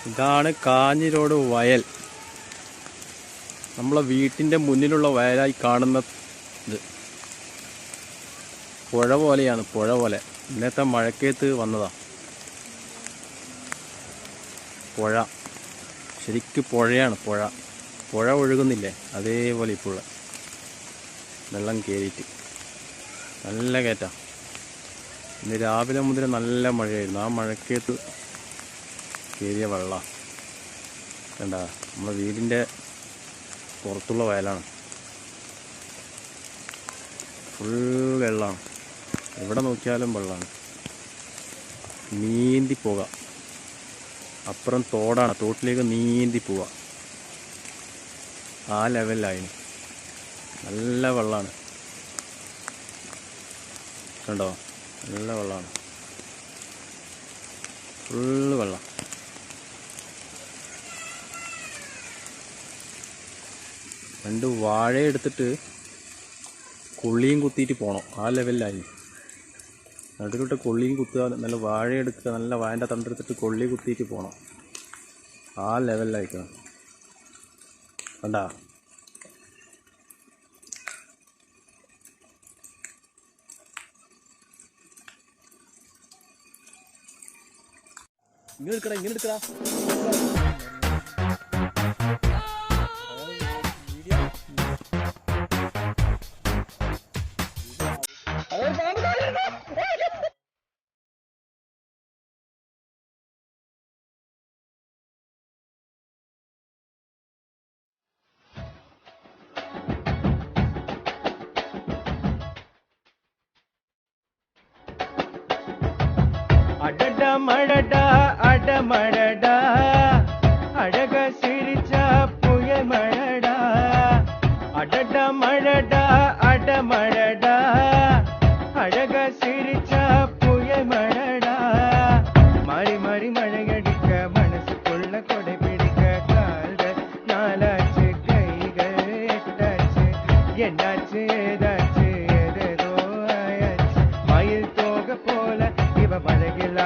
ഇതാണ് കാഞ്ഞിരോട് വയൽ. നമ്മളെ വീട്ടിൻ്റെ മുന്നിലുള്ള വയലായി കാണുന്ന ഇത് പുഴ പോലെയാണ്, പുഴ പോലെ. ഇന്നത്തെ മഴക്കേത്ത് വന്നതാ പുഴ. ശരിക്കും പുഴയാണ്, പുഴ. പുഴ ഒഴുകുന്നില്ലേ അതേപോലെ ഇപ്പോൾ വെള്ളം കയറിയിട്ട് നല്ല കയറ്റാ. ഇന്ന് രാവിലെ മുതൽ നല്ല മഴയായിരുന്നു. ആ മഴക്കേത്ത് കയറിയ വെള്ളം കണ്ട. നമ്മുടെ വീടിൻ്റെ പുറത്തുള്ള വയലാണ്, ഫുൾ വെള്ളമാണ്. എവിടെ നോക്കിയാലും വെള്ളമാണ്. നീന്തി പോകാം. അപ്പുറം തോടാണ്, തോട്ടിലേക്ക് നീന്തി പോവാം. ആ ലെവലിലായിന്. നല്ല വെള്ളമാണ് കണ്ടോ, നല്ല വെള്ളമാണ്, ഫുള്ള് വെള്ളം. രണ്ട് വാഴ എടുത്തിട്ട് കൊള്ളിയും കുത്തിയിട്ട് പോകണം. ആ ലെവലിലായി. നടുവിലോട്ട് കൊള്ളിയും കുത്തുക, നല്ല വാഴ എടുക്കുക, നല്ല വാഴൻ്റെ തണ്ടെടുത്തിട്ട് കൊള്ളി കുത്തിയിട്ട് പോകണം. ആ ലെവലിലായിക്കണം കണ്ടാ. ഇങ്ങനെ എടുക്കടാ, ഇങ്ങനെ എടുക്കടാ. அடடா மடடா அடமடடா அழக சிரிச்சா புயல் மழடா. அடடா மடடா அடமடடா அழக சிரிச்சா புயல் மழடா. மாறி மாறி மழையடிக்க மனசுக்குள்ள கொடை பிடிக்க கால்கள் நாளாச்சு, கைகள் எட்டாச்சு. என்னாச்சு ஏதாச்சு, ஏதேதோ ஆயாச்சு. மயில் தோக போல இவ மழையில்